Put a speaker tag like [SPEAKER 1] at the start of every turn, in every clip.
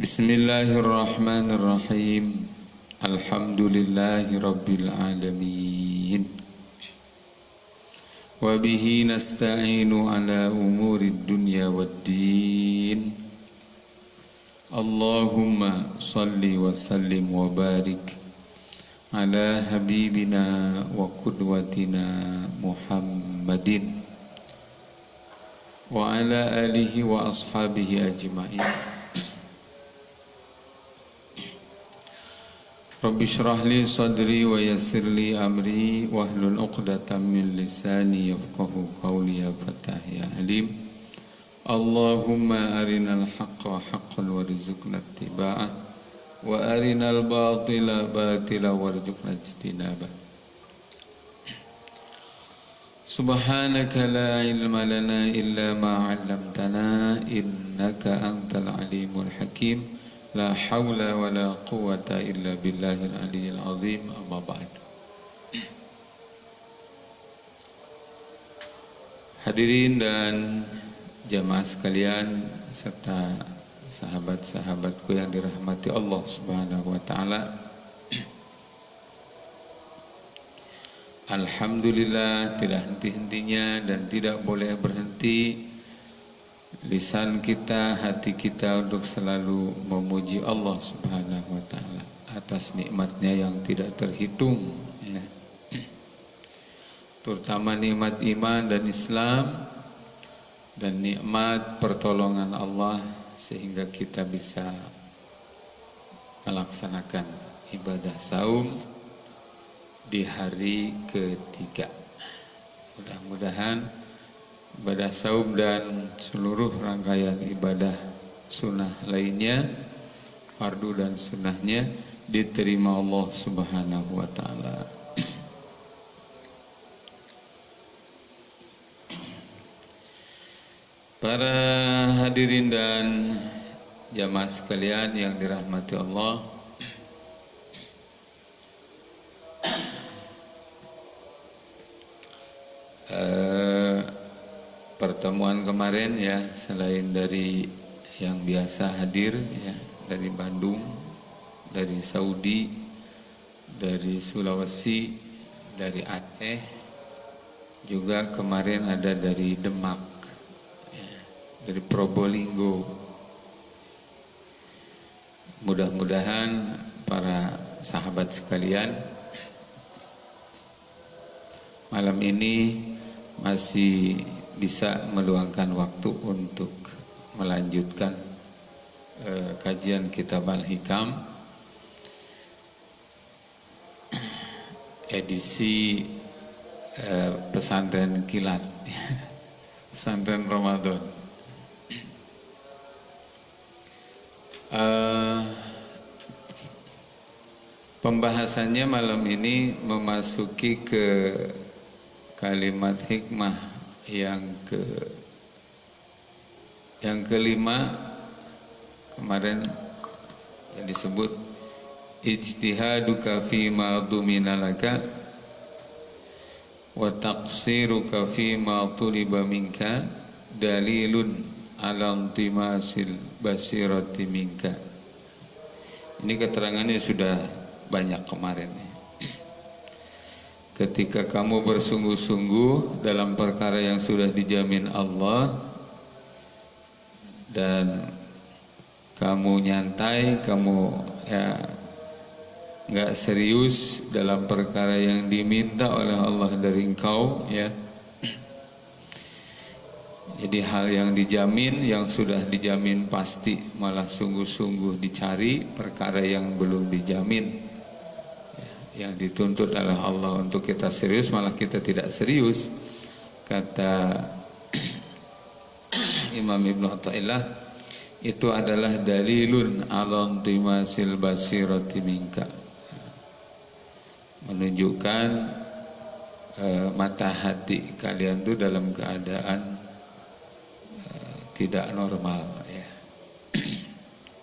[SPEAKER 1] Bismillahirrahmanirrahim. Alhamdulillahi rabbil alamin. Wa bihi nasta'inu ala umurid dunya waddin. Allahumma salli wa sallim wa barik ala habibina wa qudwatina Muhammadin wa ala alihi wa ashabihi ajma'in. Rabbi shrah li sadri wa yassir li amri wahlul 'uqdatam min lisani yafqahu qawli ya Fattah ya Alim. Allahumma arinal haqqa haqqan warzuqna ittiba'ah wa arinal batila batila warzuqna ijtinabah. Subhanaka la ilma lana illa ma 'allamtana innaka antal alimul hakim. La haula wa la quwata illa billahil aliyyil azim. Amma ba'd. Hadirin dan jamaah sekalian serta sahabat-sahabatku yang dirahmati Allah Subhanahu wa taala. Alhamdulillah, tidak henti-hentinya dan tidak boleh berhenti lisan kita, hati kita untuk selalu memuji Allah Subhanahu wa taala atas nikmatnya yang tidak terhitung, ya. Terutama nikmat iman dan Islam dan nikmat pertolongan Allah sehingga kita bisa melaksanakan ibadah saum di hari ketiga. Mudah-mudahan ibadah saum dan seluruh rangkaian ibadah sunnah lainnya, fardu dan sunnahnya, diterima Allah Subhanahu wa ta'ala. Para hadirin dan jamaah sekalian yang dirahmati Allah, pertemuan kemarin ya, selain dari yang biasa hadir ya, dari Bandung, dari Saudi, dari Sulawesi, dari Aceh, juga kemarin ada dari Demak ya, dari Probolinggo. Mudah-mudahan para sahabat sekalian malam ini masih bisa meluangkan waktu untuk melanjutkan kajian kitab Al-Hikam edisi pesantren kilat, pesantren Ramadan. Pembahasannya malam ini memasuki ke kalimat hikmah yang kelima. Kemarin yang disebut ijtihaduka fima duminalaka wa taqsiruka fima tuliba minka dalilun ala intimasil basirati minka. Ini keterangannya sudah banyak kemarin. Ketika kamu bersungguh-sungguh dalam perkara yang sudah dijamin Allah dan kamu nyantai, kamu ya nggak serius dalam perkara yang diminta oleh Allah dari engkau, ya. Jadi hal yang dijamin, yang sudah dijamin pasti malah sungguh-sungguh dicari. Perkara yang belum dijamin, yang dituntut oleh Allah untuk kita serius, malah kita tidak serius. Kata Imam Ibnu Athaillah, itu adalah dalilun ala intimasil basirati minka, menunjukkan mata hati kalian itu dalam keadaan tidak normal, ya.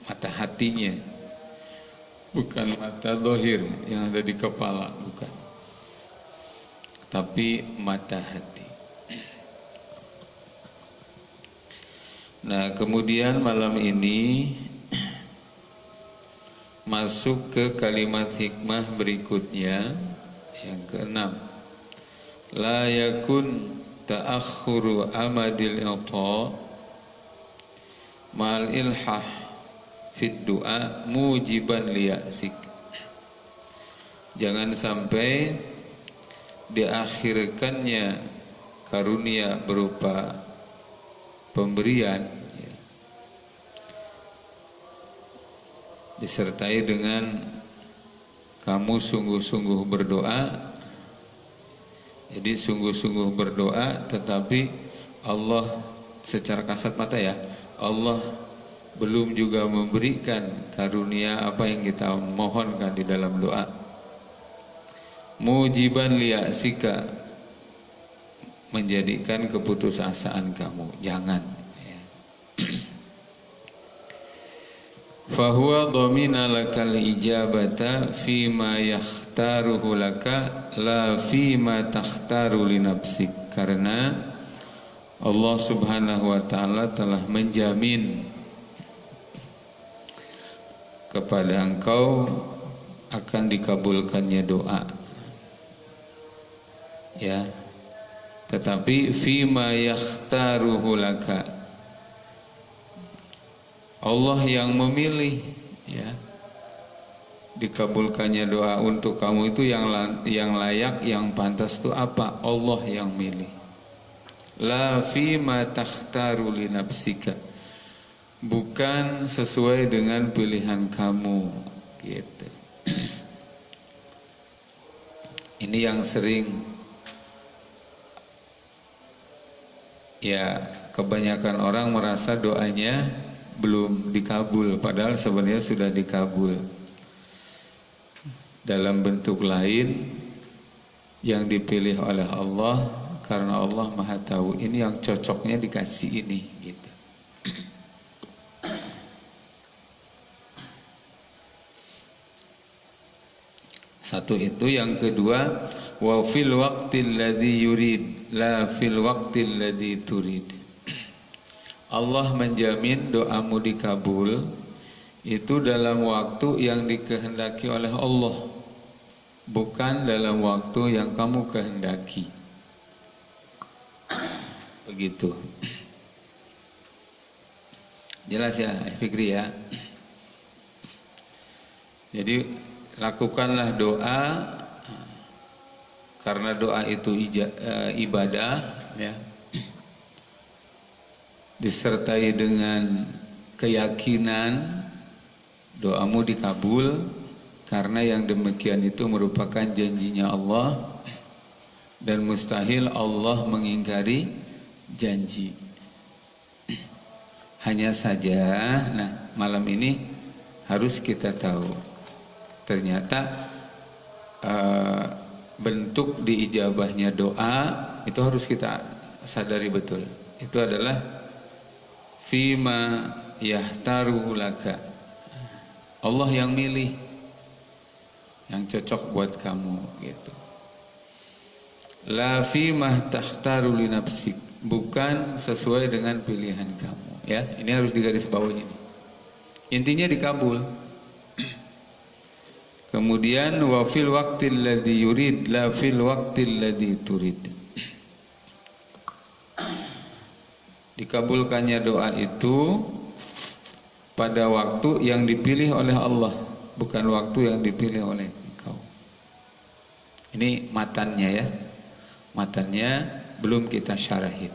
[SPEAKER 1] Mata hatinya, bukan mata zahir yang ada di kepala, bukan, tapi mata hati. Nah, kemudian malam ini masuk ke kalimat hikmah berikutnya yang keenam. La yakun ta'akhuru amadil ilta ma'al ilhah fid du'a mujiban liya'sik. Jangan sampai diakhirkannya karunia berupa pemberian ya, disertai dengan kamu sungguh-sungguh berdoa. Jadi sungguh-sungguh berdoa, tetapi Allah secara kasat mata ya, Allah belum juga memberikan karunia apa yang kita mohonkan di dalam doa. Mujiban liya'sika, menjadikan keputusasaan kamu. Jangan ya. Fahuwa dhamina lakal ijabata fima yakhtaruhu laka la fima takhtaru li nafsik. Karena Allah Subhanahu wa taala telah menjamin kepada engkau akan dikabulkannya doa. Ya. Tetapi fima yakhtaruhu laka, Allah yang memilih ya, dikabulkannya doa untuk kamu itu yang layak, yang pantas itu apa? Allah yang milih. La fima takhtaru li nafsika, bukan sesuai dengan pilihan kamu gitu. Ini yang sering ya, kebanyakan orang merasa doanya belum dikabul, padahal sebenarnya sudah dikabul dalam bentuk lain yang dipilih oleh Allah, karena Allah Maha Tahu ini yang cocoknya dikasih ini gitu. Satu itu. Yang kedua, wa fil waqtil ladzi yurid la fil waqtil ladzi turid. Allah menjamin doamu dikabul itu dalam waktu yang dikehendaki oleh Allah, bukan dalam waktu yang kamu kehendaki. Begitu. Jelas ya, Fikri ya. Jadi lakukanlah doa, karena doa itu ibadah ya, disertai dengan keyakinan doamu dikabul, karena yang demikian itu merupakan janjinya Allah dan mustahil Allah mengingkari janji. Hanya saja, nah malam ini harus kita tahu, ternyata bentuk diijabahnya doa itu harus kita sadari betul. Itu adalah fima yahtaruhu laka, Allah yang milih yang cocok buat kamu gitu. La fima takhtaru li nafsik, bukan sesuai dengan pilihan kamu ya. Ini harus digarisbawahi ini. Intinya dikabul. Kemudian wa fil waqtil ladzi yurid la fil waqtil ladzi turid. Dikabulkannya doa itu pada waktu yang dipilih oleh Allah, bukan waktu yang dipilih oleh engkau. Ini matannya ya. Matannya belum kita syarahin.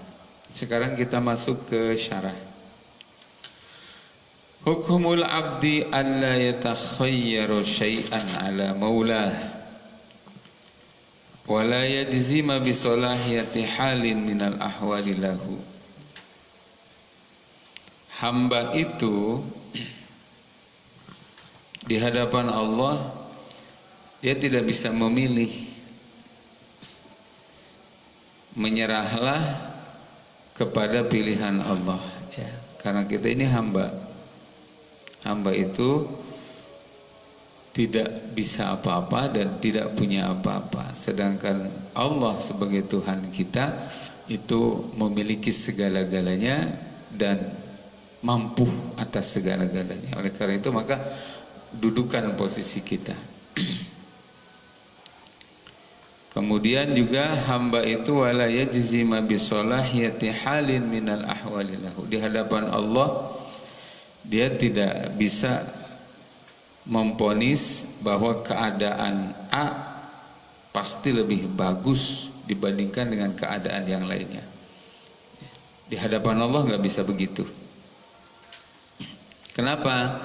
[SPEAKER 1] Sekarang kita masuk ke syarah. Hukumul abdi alla yatakhayyaru syai'an ala maulah wa la yajzima bi salahiyati halin minal ahwali lahu. Hamba itu di hadapan Allah dia tidak bisa memilih. Menyerahlah kepada pilihan Allah ya. Karena kita ini hamba. Hamba itu tidak bisa apa-apa dan tidak punya apa-apa. Sedangkan Allah sebagai Tuhan kita itu memiliki segala-galanya dan mampu atas segala-galanya. Oleh karena itu maka dudukan posisi kita. Kemudian juga hamba itu wala yajzima bi salahiyati halin minal ahwali lahu. Di hadapan Allah dia tidak bisa memponis bahwa keadaan A pasti lebih bagus dibandingkan dengan keadaan yang lainnya. Di hadapan Allah nggak bisa begitu. Kenapa?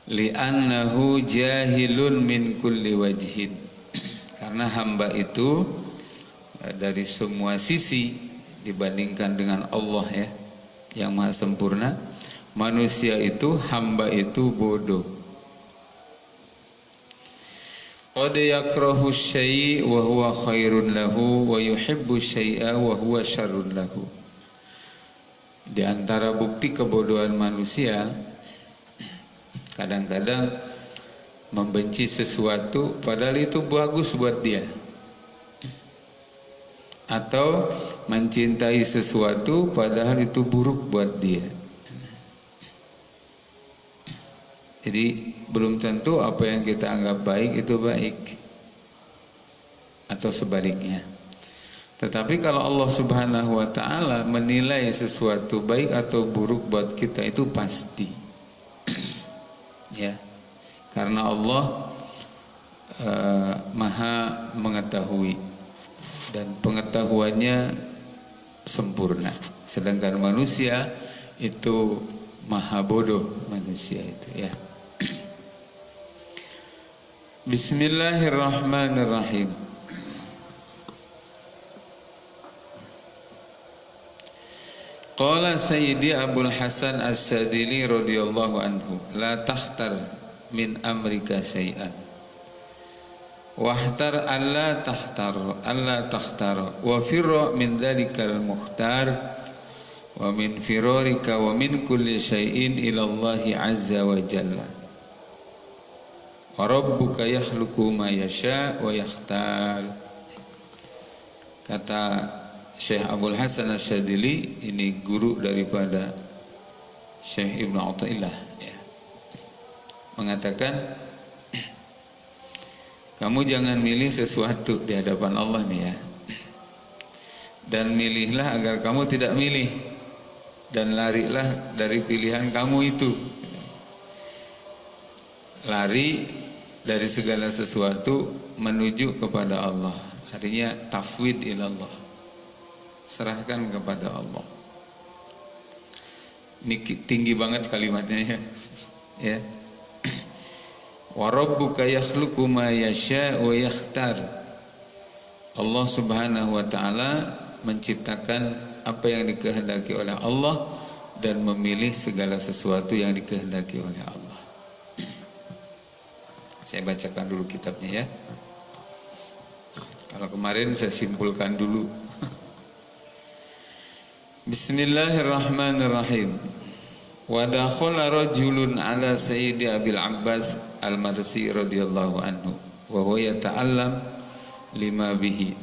[SPEAKER 1] Li'annahu jahilun min kulli wajhin. Karena hamba itu dari semua sisi dibandingkan dengan Allah ya, yang maha sempurna, manusia itu, hamba itu bodoh. Qad yakrahu syai' wa huwa khairun lahu wa yuhibbu syai'a wa huwa syarrun lahu. Di antara bukti kebodohan manusia, kadang-kadang membenci sesuatu padahal itu bagus buat dia, atau mencintai sesuatu padahal itu buruk buat dia. Jadi belum tentu apa yang kita anggap baik itu baik, atau sebaliknya. Tetapi kalau Allah Subhanahu wa ta'ala menilai sesuatu baik atau buruk buat kita itu pasti. Ya. Karena Allah maha mengetahui dan pengetahuannya sempurna. Sedangkan manusia itu maha bodoh, manusia itu ya. Bismillahirrahmanirrahim. Qala Sayyidi Abul Hasan As-Sadili radhiyallahu anhu, la takhtar min amrika syai'an wahtar alla takhtar wa firra min dhalikal mukhtar wa min firarika wa min kulli syai'in ila Allah azza wa jalla wa rabbuka yakhluqu ma yasha wa yakhtar. Kata Syekh Abul Hasan As-Sadili, ini guru daripada Syekh Ibnu Athaillah ya, mengatakan kamu jangan milih sesuatu di hadapan Allah nih ya, dan milihlah agar kamu tidak milih, dan larilah dari pilihan kamu itu. Lari dari segala sesuatu menuju kepada Allah, artinya tafwid ilallah, serahkan kepada Allah. Ini tinggi banget kalimatnya ya. Wa rabbuka yakhluqu ma yasha wa yakhtar. Allah Subhanahu wa taala menciptakan apa yang dikehendaki oleh Allah dan memilih segala sesuatu yang dikehendaki oleh Allah. Saya bacakan dulu kitabnya ya. Kalau kemarin saya simpulkan dulu. Bismillahirrahmanirrahim. Wa dakhala rajulun ala Sayyidi Abil Abbas Al-Marsi radhiyallahu anhu wa huwa yata'allam lima bihi.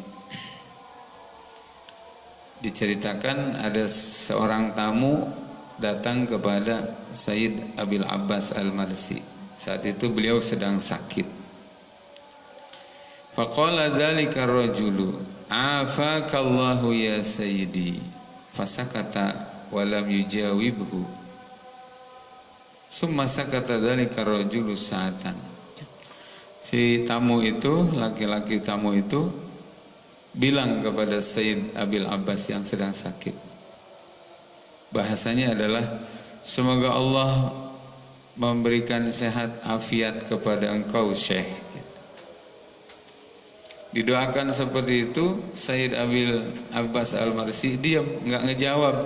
[SPEAKER 1] Diceritakan ada seorang tamu datang kepada Sayyid Abil Abbas Al-Marsi. Saat itu beliau sedang sakit. Faqala dzalika ar-rajulu afakallahu ya sayyidi. Fasakata walam yujawibhu. Summa sakata dzalika rajulu sa'atan. Si tamu itu, laki-laki tamu itu bilang kepada Sayyid Abil Abbas yang sedang sakit. Bahasanya adalah, semoga Allah memberikan sehat afiat kepada engkau Syekh. Didoakan seperti itu, Sayyid Abil Abbas Al-Marsi diam, enggak ngejawab.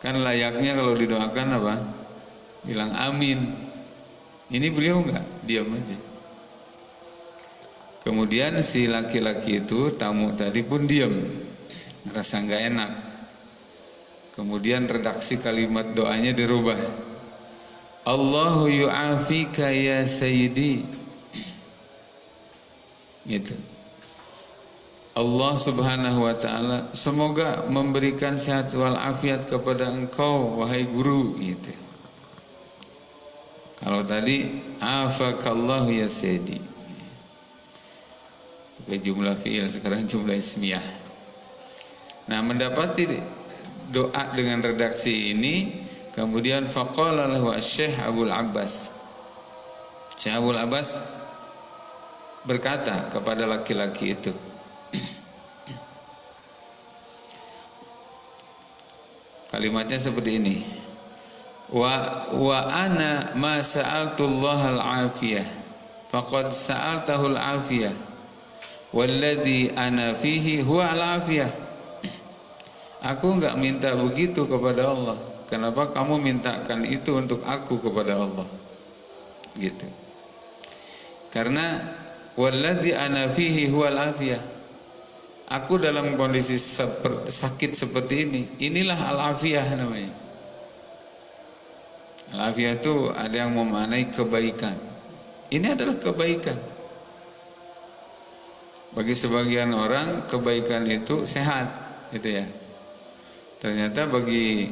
[SPEAKER 1] Kan layaknya kalau didoakan apa? Bilang amin. Ini beliau enggak, diam aja. Kemudian si laki-laki itu, tamu tadi pun diam, rasa enggak enak. Kemudian redaksi kalimat doanya dirubah. Allahu yu'afika ya sayyidi. Gitu. Allah Subhanahu wa ta'ala semoga memberikan sehat wal afiat kepada engkau wahai guru, gitu. Kalau tadi afakallahu ya sayyidi, pakai jumlah fi'il, sekarang jumlah ismiyah. Nah, mendapati doa dengan redaksi ini, kemudian faqala lahu Syekh Abdul Abbas. Syekh Abdul Abbas berkata kepada laki-laki itu, kalimatnya seperti ini, wa ana ma sa'altullah al-afiyah faqad sa'altahu al-afiyah walladhi ana fihi huwa al-afiyah. Aku enggak minta begitu kepada Allah, kenapa kamu mintakan itu untuk aku kepada Allah? Gitu. Karena walladhi ana fihi huwa al-afiyah, aku dalam kondisi sakit seperti ini, inilah al-afiyah namanya. Al-afiyah itu ada yang memaknai kebaikan. Ini adalah kebaikan. Bagi sebagian orang kebaikan itu sehat, gitu ya. Ternyata bagi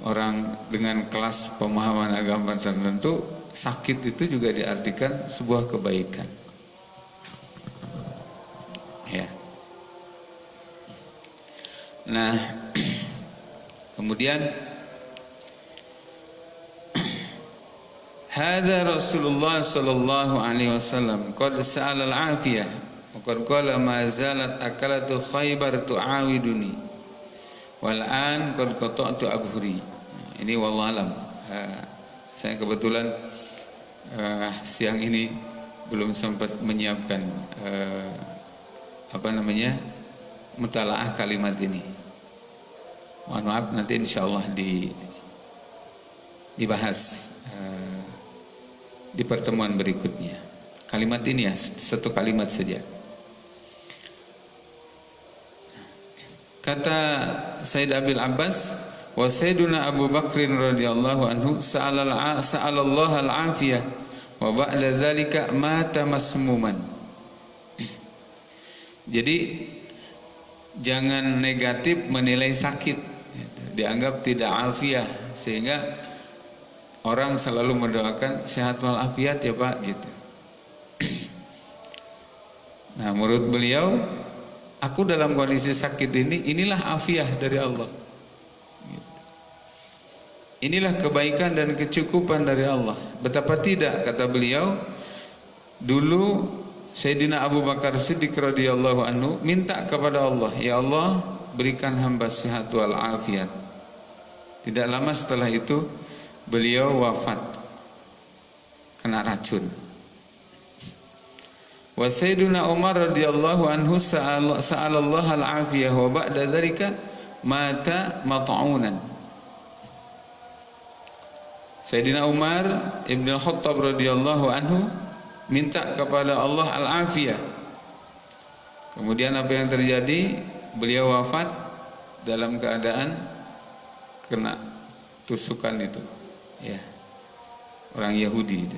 [SPEAKER 1] orang dengan kelas pemahaman agama tertentu, sakit itu juga diartikan sebuah kebaikan. Ya. Nah, kemudian hadza Rasulullah sallallahu alaihi wasallam qad sa'ala al-afiyah wa qad qala ma zalat akalatu Khaybar tu'awiduni wal an qad qata'tu abhuri. Ini wallahu alam. Saya kebetulan siang ini belum sempat menyiapkan mutalaah kalimat ini. Mohon maaf, nanti insyaallah dibahas di pertemuan berikutnya. Kalimat ini ya, satu kalimat saja. Kata Sayyid Abil Abbas, wa Sayyiduna Abu Bakrin radhiyallahu anhu sa'alallah al-afiyah wa ba'da dzalika mata masmuman. Jadi jangan negatif menilai sakit, dianggap tidak afiah, sehingga orang selalu mendoakan sehat walafiat ya Pak, gitu. Nah, menurut beliau, aku dalam kondisi sakit ini, inilah afiah dari Allah. Inilah kebaikan dan kecukupan dari Allah. Betapa tidak, kata beliau, dulu Sayyidina Abu Bakar Siddiq radhiyallahu anhu minta kepada Allah, ya Allah, berikan hamba sehat walafiat. Tidak lama setelah itu beliau wafat kena racun. Wa Sayyiduna Umar radhiyallahu anhu sa'alallah al-afiyah wa ba'da dzalika mata mat'unan. Sayyidina Umar Ibn Khattab radhiyallahu anhu minta kepada Allah al-afiyah. Kemudian apa yang terjadi? Beliau wafat dalam keadaan kena tusukan itu. Ya, orang Yahudi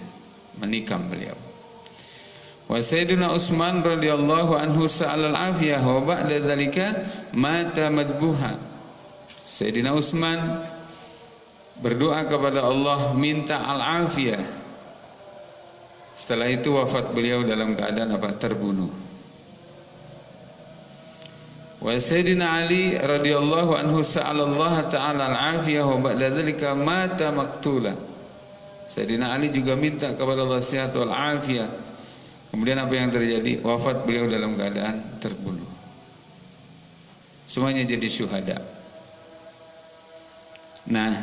[SPEAKER 1] menikam beliau. Wa Sayyidina Utsman radhiyallahu anhu sa'al al-afiyah wa ba'da dzalika mata madbuha. Sayyidina Utsman berdoa kepada Allah minta al-afiyah. Setelah itu wafat beliau dalam keadaan apa? Terbunuh. Wa Sayyidina Ali radhiyallahu anhu sa'ala Allah ta'ala al-afiyah wa ba'da dzalika mata maqtula. Sayyidina Ali juga minta kepada Allah sehat wal afiyah. Kemudian apa yang terjadi? Wafat beliau dalam keadaan terbunuh. Semuanya jadi syuhada. Nah,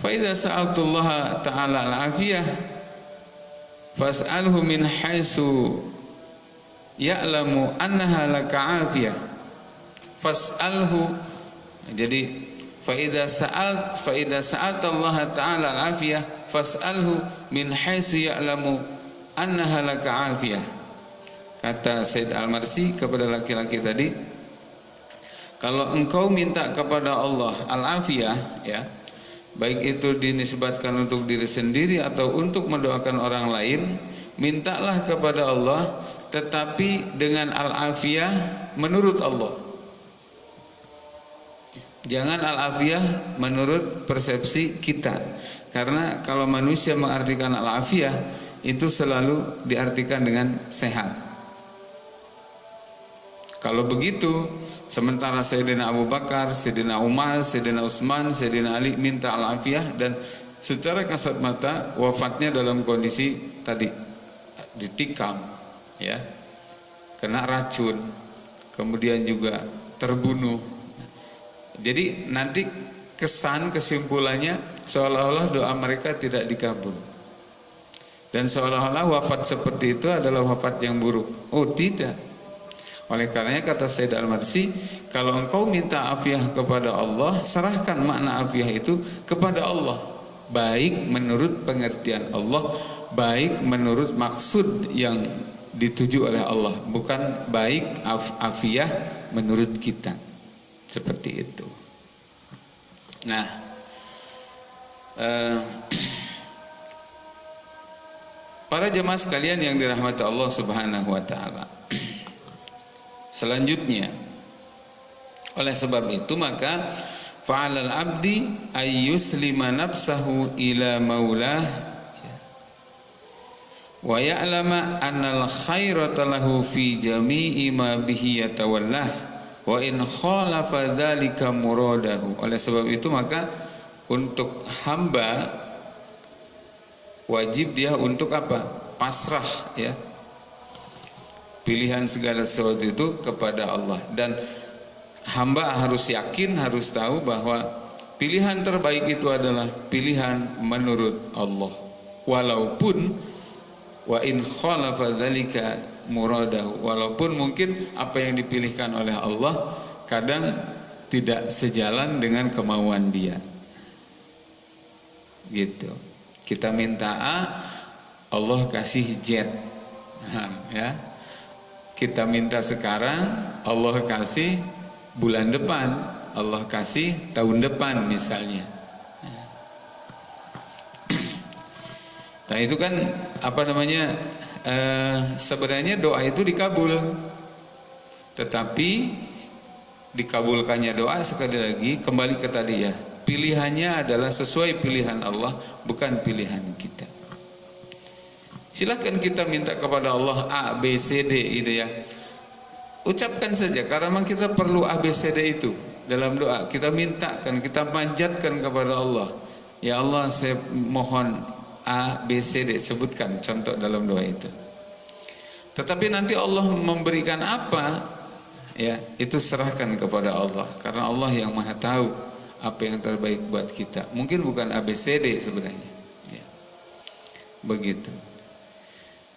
[SPEAKER 1] fa idza sa'altullah ta'ala al-afiyah fas'alhu min haitsu ya'lamu annaha laka afiyah. Fas'alhu, jadi fa idza sa'alta Allah ta'ala al-afiyah fas'alhu min haitsu ya'lamu annaha laka afiyah. Kata Said Al-Marsi kepada laki-laki tadi, kalau engkau minta kepada Allah al-afiyah, ya, baik itu dinisbatkan untuk diri sendiri atau untuk mendoakan orang lain, mintalah kepada Allah tetapi dengan al-afiyah menurut Allah. Jangan al-afiyah menurut persepsi kita. Karena kalau manusia mengartikan al-afiyah itu selalu diartikan dengan sehat. Kalau begitu, sementara Sayyidina Abu Bakar, Sayyidina Umar, Sayyidina Utsman, Sayyidina Ali minta al-afiyah, dan secara kasat mata wafatnya dalam kondisi tadi ditikam, ya, kena racun, kemudian juga terbunuh. Jadi nanti kesimpulannya seolah-olah doa mereka tidak dikabul, dan seolah-olah wafat seperti itu adalah wafat yang buruk. Oh tidak. Oleh karenanya kata Sayyid Al-Marsi, kalau engkau minta afiah kepada Allah, serahkan makna afiah itu kepada Allah, baik menurut pengertian Allah, baik menurut maksud yang dituju oleh Allah, bukan baik afiah menurut kita. Seperti itu. Nah, para jemaah sekalian yang dirahmati Allah Subhanahu wa taala. Selanjutnya, oleh sebab itu maka fa'alal abdi ayyuslima nafsahu ila maulah wa ya'lama annal khairata lahu fi jami'i ma bihi yatawallah wa in khalafa dzalika muradahu. Oleh sebab itu maka untuk hamba wajib dia untuk apa? Pasrah, ya. Pilihan segala sesuatu itu kepada Allah, dan hamba harus yakin, harus tahu bahwa pilihan terbaik itu adalah pilihan menurut Allah, walaupun wa in khalafa dzalika muradahu, walaupun mungkin apa yang dipilihkan oleh Allah kadang tidak sejalan dengan kemauan dia. Gitu. Kita minta A, Allah kasih Z. Ya. Kita minta sekarang, Allah kasih bulan depan, Allah kasih tahun depan misalnya. Nah itu kan apa namanya, sebenarnya doa itu dikabul, tetapi dikabulkannya doa sekali lagi kembali ke tadi, ya, pilihannya adalah sesuai pilihan Allah, bukan pilihan kita. Silakan kita minta kepada Allah A, B, C, D, itu ya. Ucapkan saja, karena memang kita perlu A, B, C, D itu dalam doa. Kita mintakan, kita panjatkan kepada Allah. Ya Allah, saya mohon A, B, C, D, sebutkan contoh dalam doa itu. Tetapi nanti Allah memberikan apa, ya, itu serahkan kepada Allah, karena Allah yang Maha tahu apa yang terbaik buat kita. Mungkin bukan A, B, C, D sebenarnya, ya. Begitu.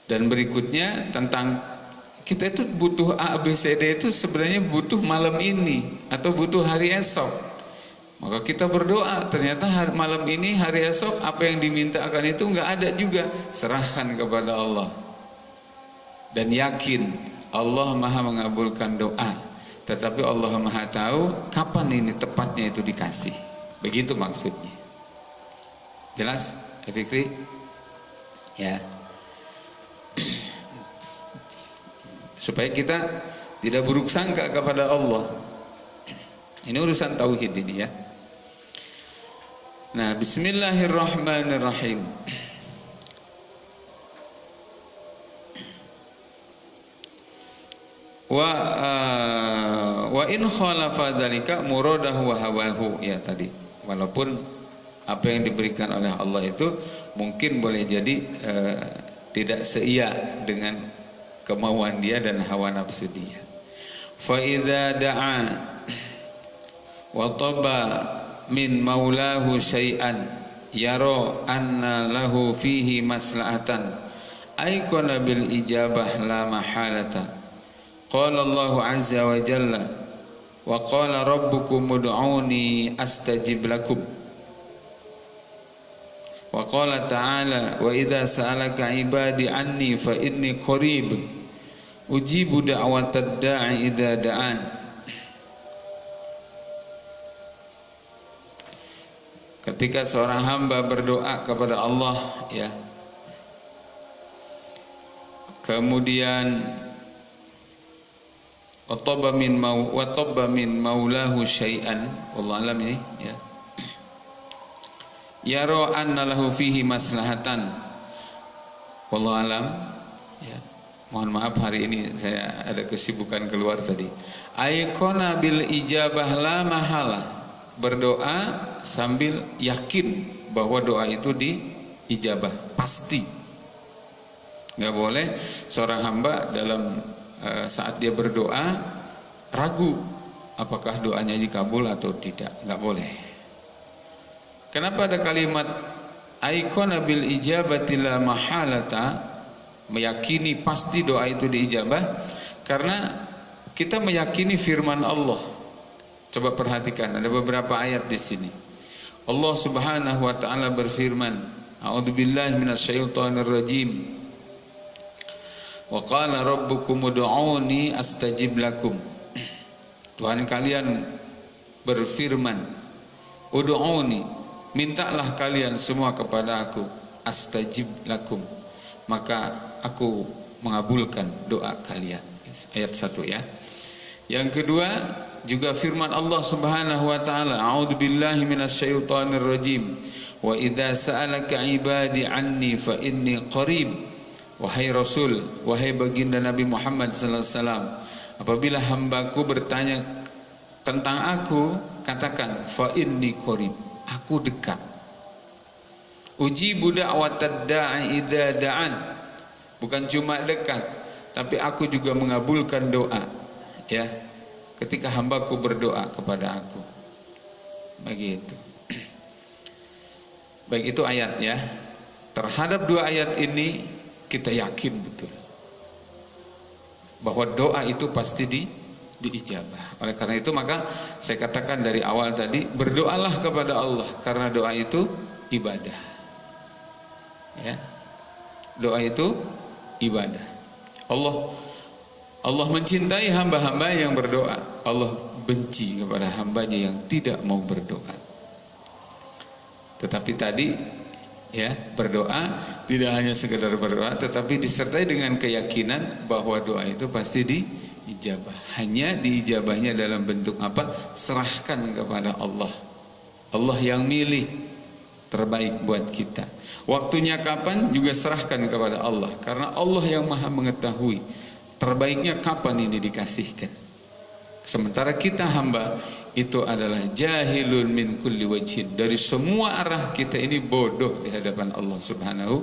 [SPEAKER 1] Dan berikutnya tentang kita itu butuh A, B, C, D itu sebenarnya butuh malam ini atau butuh hari esok. Maka kita berdoa, ternyata malam ini, hari esok, apa yang dimintakan itu nggak ada juga. Serahkan kepada Allah dan yakin Allah Maha mengabulkan doa. Tetapi Allah Maha tahu kapan ini tepatnya itu dikasih. Begitu maksudnya. Jelas, Fikri? Ya. Supaya kita tidak buruk sangka kepada Allah. Ini urusan tauhid ini, ya. Nah, bismillahirrahmanirrahim. Wa in khalafa dzalika muradahu wa hawahu, ya tadi. Walaupun apa yang diberikan oleh Allah itu mungkin boleh jadi tidak seia dengan kemauan dia dan hawa nafsu dia. Fa idza da'a wa taba min maulahu syai'an yara anna lahu fihi maslahatan aykana bil ijabah la mahalata. Qala Allah azza wa jalla wa qala rabbukum ud'uni astajib lakum. Wa qala ta'ala wa idza sa'alaka ibadi anni fa inni qarib ujibu da'watad da'i idza da'an. Ketika seorang hamba berdoa kepada Allah, ya, kemudian wa tabba min maulahu syai'an, wallahu alam ini ya. Yara anna lahu fihi maslahatan, wallahu alam ya. Mohon maaf hari ini saya ada kesibukan keluar tadi. Aikona bil ijabah la mahala, berdoa sambil yakin bahwa doa itu diijabah, pasti. Nggak boleh seorang hamba dalam saat dia berdoa ragu apakah doanya dikabul atau tidak, nggak boleh. Kenapa ada kalimat aikona bil ijabati la mahalata, meyakini pasti doa itu diijabah? Karena kita meyakini firman Allah. Coba perhatikan, ada beberapa ayat di sini. Allah Subhanahu wa taala berfirman, a'udzubillahi minasyaitonir rajim. Wa qala rabbukum ud'uni astajib lakum. Tuhan kalian berfirman, ud'uni, mintalah kalian semua kepada aku, astajib lakum, maka aku mengabulkan doa kalian. Ayat 1 ya. Yang kedua juga firman Allah Subhanahu wa taala, a'udzubillahi minasyaitonir rajim. Wa idza sa'alaka 'ibadi 'anni fa inni qarib. Wahai Rasul, wahai baginda Nabi Muhammad sallallahu alaihi wasallam, apabila hambaku bertanya tentang aku, katakan fa inni qarib, aku dekat. Ujibu da'watad da'i idza da'an. Bukan cuma dekat, tapi aku juga mengabulkan doa, ya, ketika hambaku berdoa kepada aku. Begitu. Baik, itu ayat ya. Terhadap dua ayat ini kita yakin betul bahwa doa itu pasti diijabah. Oleh karena itu maka saya katakan dari awal tadi, berdoalah kepada Allah karena doa itu ibadah. Ya. Doa itu ibadah. Allah mencintai hamba-hamba yang berdoa. Allah benci kepada hambanya yang tidak mau berdoa. Tetapi tadi ya, berdoa tidak hanya sekedar berdoa, tetapi disertai dengan keyakinan bahwa doa itu pasti diijabah. Hanya diijabahnya dalam bentuk apa? Serahkan kepada Allah. Allah yang milih terbaik buat kita. Waktunya kapan juga serahkan kepada Allah, karena Allah yang maha mengetahui terbaiknya kapan ini dikasihkan. Sementara kita hamba itu adalah jahilun min kulli wajhin, dari semua arah kita ini bodoh di hadapan Allah Subhanahu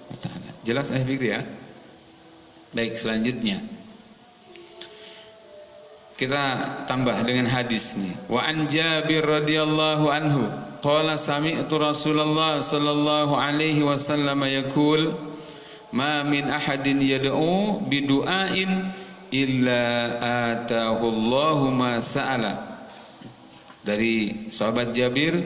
[SPEAKER 1] wa taala. Jelas ya Fikri ya? Baik, selanjutnya kita tambah dengan hadis nih. Wa an Jabir radhiyallahu anhu qala sami'tu Rasulullah sallallahu alaihi wasallam yaqul ma min ahadin yad'u bidu'ain illa atahu Allahu ma sa'ala. Dari sahabat Jabir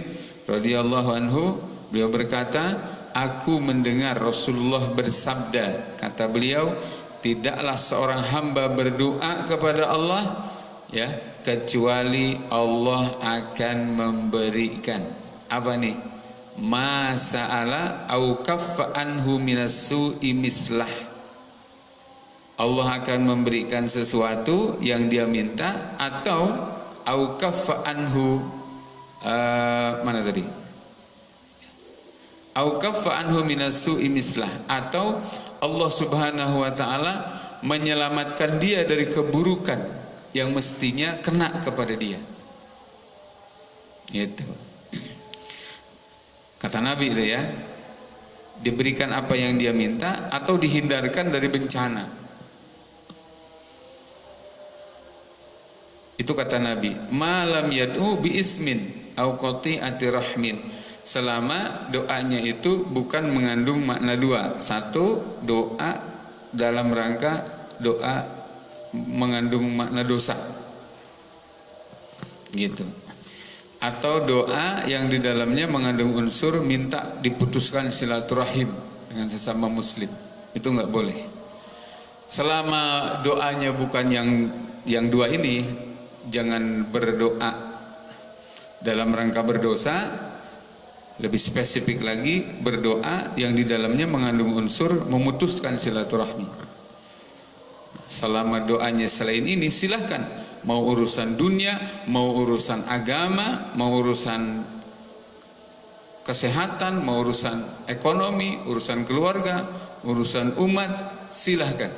[SPEAKER 1] radhiyallahu anhu, beliau berkata, aku mendengar Rasulullah bersabda, kata beliau, tidaklah seorang hamba berdoa kepada Allah ya kecuali Allah akan memberikan apa nih? Ma sa'ala au kaffa anhu minas su'i mislah. Allah akan memberikan sesuatu yang dia minta, atau au kaffa anhu mana tadi? Au kaffa anhu minas su'i mislah, atau Allah Subhanahu wa taala menyelamatkan dia dari keburukan yang mestinya kena kepada dia. Gitu. Kata Nabi itu ya, diberikan apa yang dia minta atau dihindarkan dari bencana. Itu kata Nabi, malam yad'u bi ismin au qati'ati rahmin, selama doanya itu bukan mengandung makna dua. Satu, doa dalam rangka doa mengandung makna dosa, gitu, atau doa yang di dalamnya mengandung unsur minta diputuskan silaturahim dengan sesama muslim. Itu nggak boleh. Selama doanya bukan yang dua ini, jangan berdoa dalam rangka berdosa. Lebih spesifik lagi, berdoa yang di dalamnya mengandung unsur memutuskan silaturahmi. Selama doanya selain ini silahkan, mau urusan dunia, mau urusan agama, mau urusan kesehatan, mau urusan ekonomi, urusan keluarga, urusan umat, silahkan.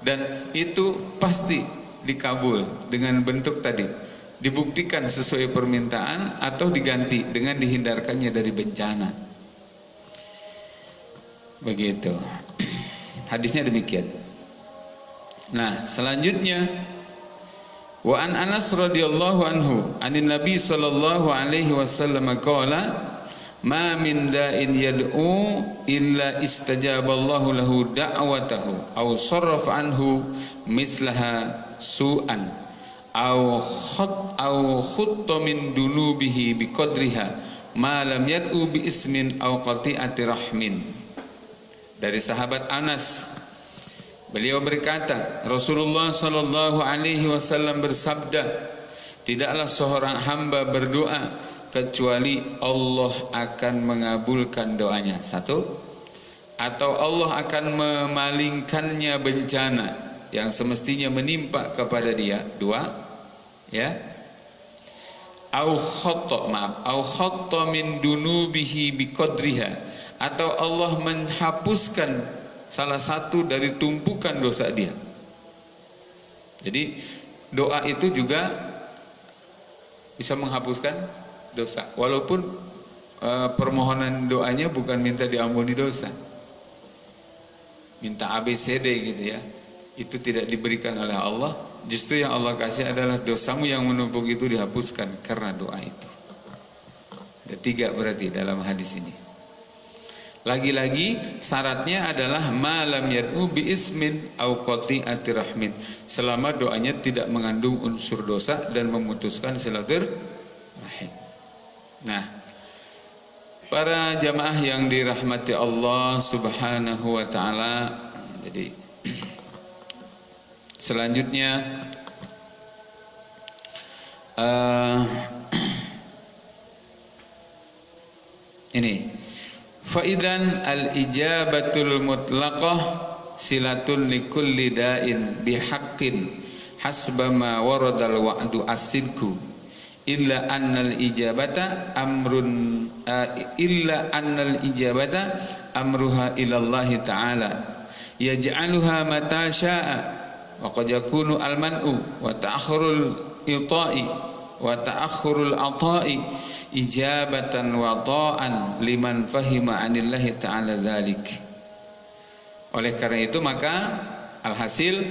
[SPEAKER 1] Dan itu pasti dikabul dengan bentuk tadi, dibuktikan sesuai permintaan atau diganti dengan dihindarkannya dari bencana. Begitu. Hadisnya demikian. Nah, selanjutnya wa an Anas radhiyallahu anhu anin Nabi sallallahu alaihi wasallam qala ma min da'in yad'u illa istajaballahu lahu da'watahu aw sarrafa anhu mislaha su'an aw khutta min dunubihi biqadriha ma lam yad'u bi ismin aw qati'ati rahmin. Dari sahabat Anas, beliau berkata, Rasulullah sallallahu alaihi wasallam bersabda, tidaklah seorang hamba berdoa kecuali Allah akan mengabulkan doanya. Satu, atau Allah akan memalingkannya bencana yang semestinya menimpa kepada dia. Dua, ya. Au khatta min dunubihi biqadriha, atau Allah menghapuskan salah satu dari tumpukan dosa dia. Jadi doa itu juga bisa menghapuskan dosa, walaupun permohonan doanya bukan minta diampuni dosa, minta ABCD gitu ya, itu tidak diberikan oleh Allah. Justru yang Allah kasih adalah dosamu yang menumpuk itu dihapuskan karena doa itu. Ada tiga berarti dalam hadis ini. Lagi-lagi syaratnya adalah malam yad'u bi ismin au qati'ati rahmin, selama doanya tidak mengandung unsur dosa dan memutuskan silaturahim. Nah, para jamaah yang dirahmati Allah Subhanahu wa taala, jadi selanjutnya ini faidan al-ijabatul mutlaqah silatun likulli da'in bihaqqin hasba ma waradal wa'du as-sidku illa annal ijabata amruha ilallahi ta'ala yaj'aluha mata sya'a wa qad yakunu al-man'u wa ta'akhurul ita'i wa ta'akhurul ata'i ijabatan wa ta'an liman fahima anillahi ta'ala dzalik. Oleh karena itu maka alhasil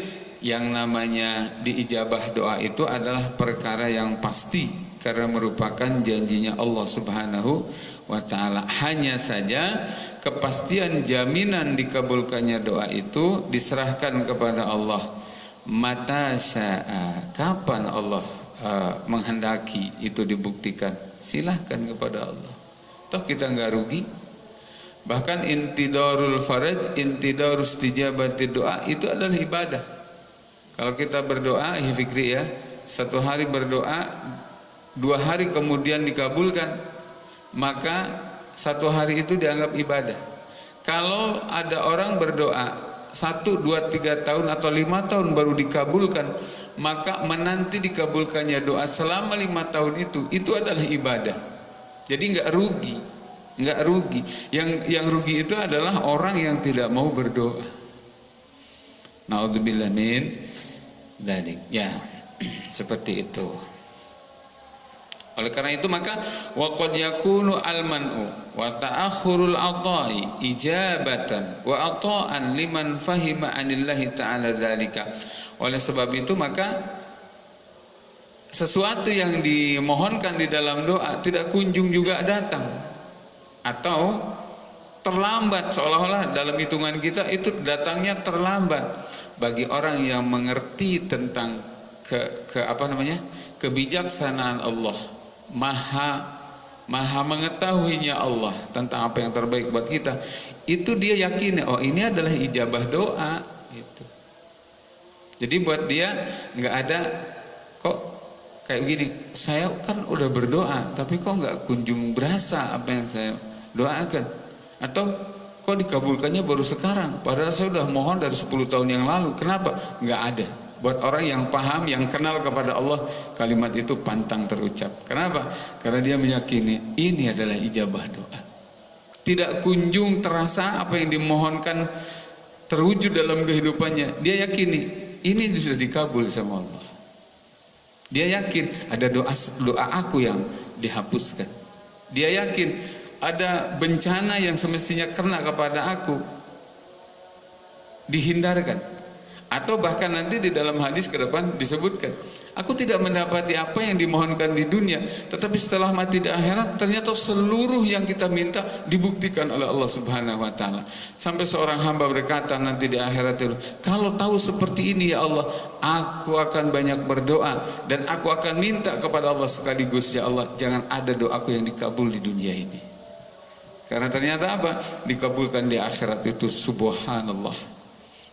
[SPEAKER 1] yang namanya diijabah doa itu adalah perkara yang pasti karena merupakan janjinya Allah Subhanahu wa taala. Hanya saja kepastian jaminan dikabulkannya doa itu diserahkan kepada Allah. Mata sya'a, kapan Allah menghendaki itu dibuktikan, silahkan kepada Allah. Toh kita nggak rugi. Bahkan intidarul faraj, intidarus istijabati doa itu adalah ibadah. Kalau kita berdoa, Fikri ya, satu hari berdoa, 2 hari kemudian dikabulkan, maka 1 hari itu dianggap ibadah. Kalau ada orang berdoa 1, 2, 3 tahun atau 5 tahun baru dikabulkan, maka menanti dikabulkannya doa selama 5 tahun itu adalah ibadah. Jadi nggak rugi, nggak rugi. Yang rugi itu adalah orang yang tidak mau berdoa. Naudzubillah min dzalik. Ya, seperti itu. Oleh karena itu maka wa qad yakunu al-man'u wa ta'akhurul ata'i ijabatan wa ata'an liman fahima anillahi ta'ala dzalika. Oleh sebab itu maka sesuatu yang dimohonkan di dalam doa tidak kunjung juga datang atau terlambat, seolah-olah dalam hitungan kita itu datangnya terlambat. Bagi orang yang mengerti tentang kebijaksanaan Allah, maha mengetahuinya Allah tentang apa yang terbaik buat kita, itu dia yakin, oh ini adalah ijabah doa itu. Jadi buat dia nggak ada kok kayak gini, saya kan udah berdoa tapi kok nggak kunjung berasa apa yang saya doakan, atau kok dikabulkannya baru sekarang? Padahal saya sudah mohon dari 10 tahun yang lalu. Kenapa? Nggak ada. Buat orang yang paham, yang kenal kepada Allah, kalimat itu pantang terucap. Kenapa? Karena dia meyakini ini adalah ijabah doa. Tidak kunjung terasa apa yang dimohonkan terwujud dalam kehidupannya. Dia yakini ini sudah dikabul sama Allah. Dia yakin ada doa aku yang dihapuskan. Dia yakin ada bencana yang semestinya kena kepada aku dihindarkan. Atau bahkan nanti di dalam hadis ke depan disebutkan, aku tidak mendapati apa yang dimohonkan di dunia, tetapi setelah mati di akhirat ternyata seluruh yang kita minta dibuktikan oleh Allah Subhanahu wa taala. Sampai seorang hamba berkata nanti di akhirat itu, kalau tahu seperti ini ya Allah, aku akan banyak berdoa dan aku akan minta kepada Allah sekaligus, ya Allah, jangan ada doaku yang dikabul di dunia ini. Karena ternyata apa? Dikabulkan di akhirat itu, subhanallah,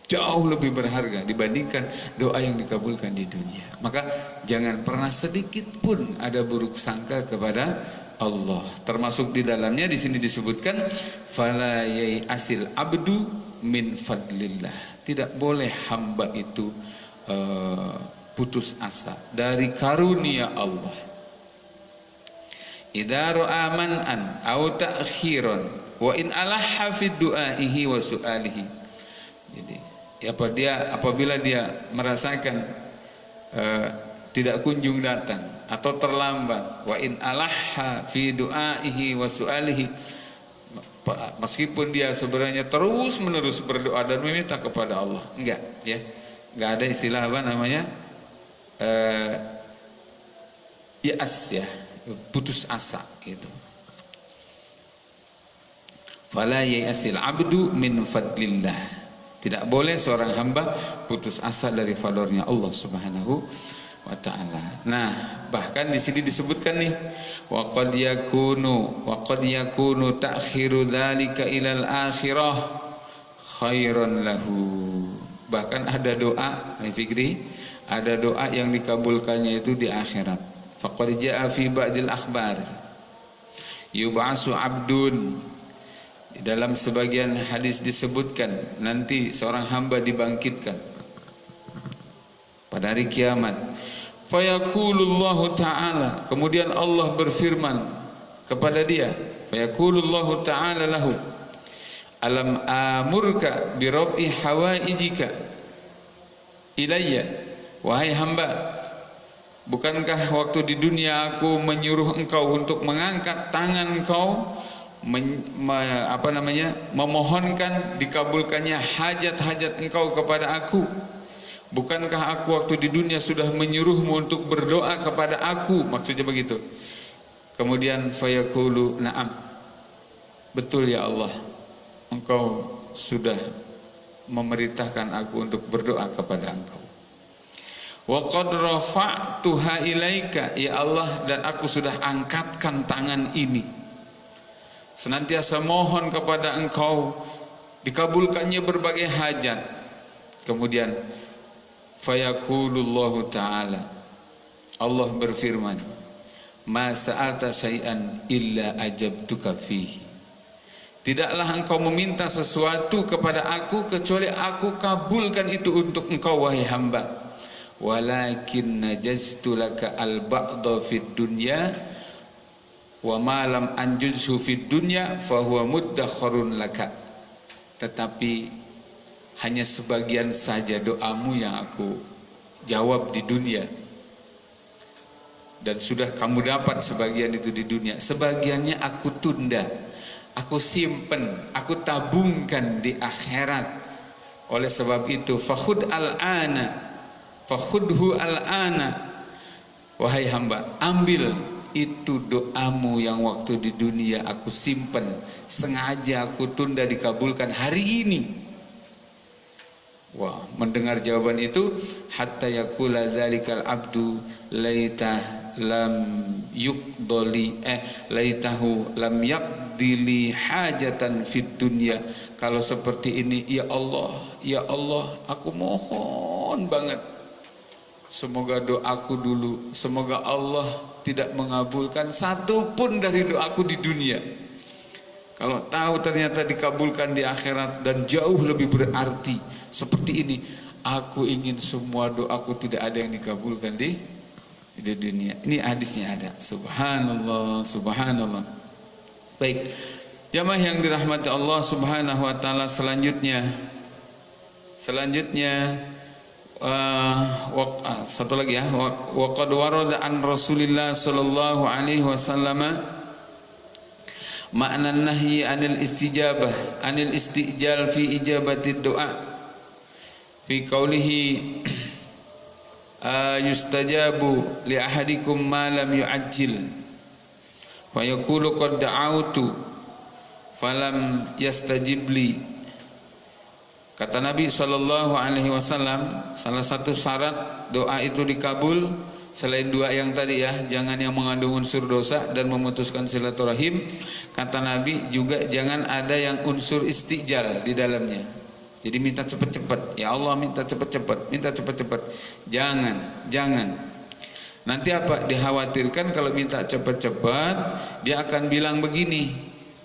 [SPEAKER 1] jauh lebih berharga dibandingkan doa yang dikabulkan di dunia. Maka jangan pernah sedikit pun ada buruk sangka kepada Allah. Termasuk di dalamnya di sini disebutkan fala yai'asil abdu min fadlillah. Tidak boleh hamba itu putus asa dari karunia Allah. Idza ra'a man'an aw ta'khiran wa in alaha fi du'aihi wa su'alihi. Jadi apabila dia merasakan tidak kunjung datang atau terlambat, wa in alaha fi du'aihi wa su'alihi, meskipun dia sebenarnya terus menerus berdoa dan meminta kepada Allah, enggak ada istilah apa namanya ya'as, putus asa gitu. Fala ya'asil abdu min fadlillah. Tidak boleh seorang hamba putus asa dari fadlnya Allah Subhanahu wa taala. Nah, bahkan di sini disebutkan nih, wa qad yakunu ta'khiru dzalika ilal akhirah khairan lahu. Bahkan ada doa, Fikri, ada doa yang dikabulkannya itu di akhirat. Faqad jaa fi ba'dil akhbar yub'asu 'abdun. Di dalam sebagian hadis disebutkan nanti seorang hamba dibangkitkan pada hari kiamat. Fayaqulullahu ta'ala, kemudian Allah berfirman kepada dia, fayaqulullahu ta'ala lahu, alam amurka bi raf'i hawaijika ilayya. Wahai hamba, bukankah waktu di dunia aku menyuruh engkau untuk mengangkat tangan engkau memohonkan dikabulkannya hajat-hajat engkau kepada aku? Bukankah aku waktu di dunia sudah menyuruhmu untuk berdoa kepada aku? Maksudnya begitu. Kemudian fayaqulu na'am, betul ya Allah, engkau sudah memerintahkan aku untuk berdoa kepada engkau. Wa qad rafa'tuha ilaika, ya Allah, dan aku sudah angkatkan tangan ini, senantiasa mohon kepada engkau, dikabulkannya berbagai hajat. Kemudian fayaqulullahu ta'ala, Allah berfirman, ma sa'alta syai'an illa ajabtuka fihi. Tidaklah engkau meminta sesuatu kepada aku kecuali aku kabulkan itu untuk engkau, wahai hamba. Walakin najaztu laka al-ba'dha fid dunya wa ma lam anjuzhu fid dunya fa huwa muddakharun laka. Tetapi hanya sebagian saja doamu yang aku jawab di dunia, dan sudah kamu dapat sebagian itu di dunia, sebagiannya aku tunda, aku simpen, aku tabungkan di akhirat. Oleh sebab itu fakhudhu al-ana, wahai hamba, ambil itu doamu yang waktu di dunia aku simpen, sengaja aku tunda dikabulkan hari ini. Wah, mendengar jawaban itu, hatta yaqula zalikal abdu laitah lam yuqdoli laitahu lam yaqdili hajatan fid dunya. Kalau seperti ini, ya Allah, aku mohon banget, semoga doaku dulu, semoga Allah tidak mengabulkan satu pun dari doaku di dunia. Kalau tahu ternyata dikabulkan di akhirat dan jauh lebih berarti seperti ini. Aku ingin semua doaku tidak ada yang dikabulkan di dunia. Ini hadisnya ada. Subhanallah, subhanallah. Baik, jamaah yang dirahmati Allah Subhanahu wa taala, selanjutnya satu lagi ya, wa qad warada an Rasulillah sallallahu alaihi wasallam makna nahyi anil istijal fi ijabati doa fi qaulihi yustajabu li ahadikum ma lam yu'ajjil fa yaqulu qad da'autu falam yastajib li. Kata Nabi sallallahu alaihi wasallam, salah satu syarat doa itu dikabul selain dua yang tadi ya, jangan yang mengandung unsur dosa dan memutuskan silaturahim. Kata Nabi juga jangan ada yang unsur istijal di dalamnya. Jadi minta cepat-cepat, ya Allah minta cepat-cepat, minta cepat-cepat. Jangan. Nanti apa? Dikhawatirkan kalau minta cepat-cepat dia akan bilang begini,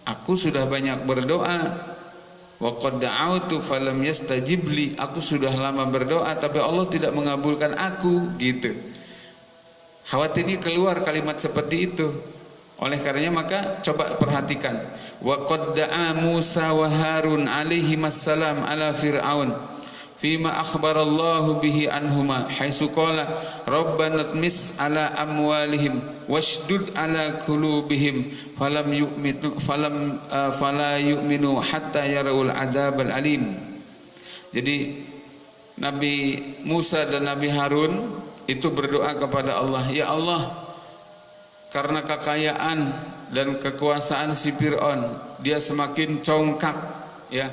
[SPEAKER 1] aku sudah banyak berdoa, wa qad da'autu falam yastajib li, aku sudah lama berdoa tapi Allah tidak mengabulkan aku, gitu. Khawatirnya keluar kalimat seperti itu. Oleh karenanya maka coba perhatikan, wa qad da'a Musa wa Harun alaihi wassalam ala Fir'aun fima akhbarallahu bihi anhuma haitsu qala rabbana tmis ala amwalihim washdud ala qulubihim fala yu'minu hatta yarawul adzabal alim. Jadi Nabi Musa dan Nabi Harun itu berdoa kepada Allah, ya Allah, karena kekayaan dan kekuasaan si Fir'aun, dia semakin congkak ya,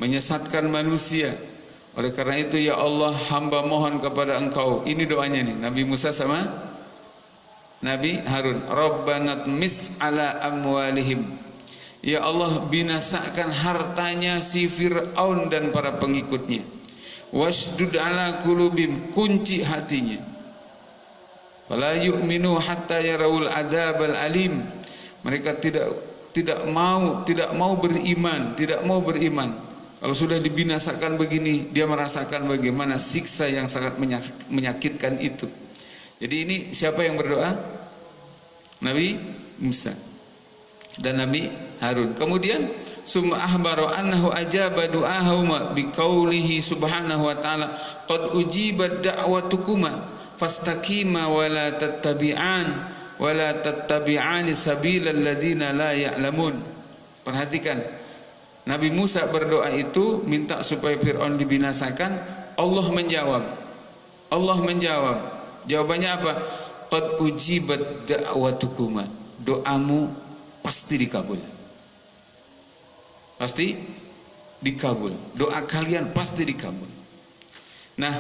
[SPEAKER 1] menyesatkan manusia. Oleh karena itu ya Allah, hamba mohon kepada Engkau. Ini doanya nih Nabi Musa sama Nabi Harun, Rabbana tmis ala amwalihim, ya Allah binasakan hartanya si Fir'aun dan para pengikutnya, wasdud ala qulubim, kunci hatinya, fala yu'minu hatta yarawul adzabal alim, mereka tidak mau beriman. Kalau sudah dibinasakan begini, dia merasakan bagaimana siksa yang sangat menyakitkan itu. Jadi ini siapa yang berdoa? Nabi Musa dan Nabi Harun. Kemudian summa ahbaru annahu ajaba du'ahuma biqaulihi subhanahu wa ta'ala qad ujibat da'watukuma fastaqima wa la tattabi'ani sabilal ladina la ya'lamun. Perhatikan, Nabi Musa berdoa itu minta supaya Fir'aun dibinasakan. Allah menjawab. Jawabannya apa? Qad ujibat da'watukuma, doamu pasti dikabul. Pasti dikabul. Doa kalian pasti dikabul. Nah,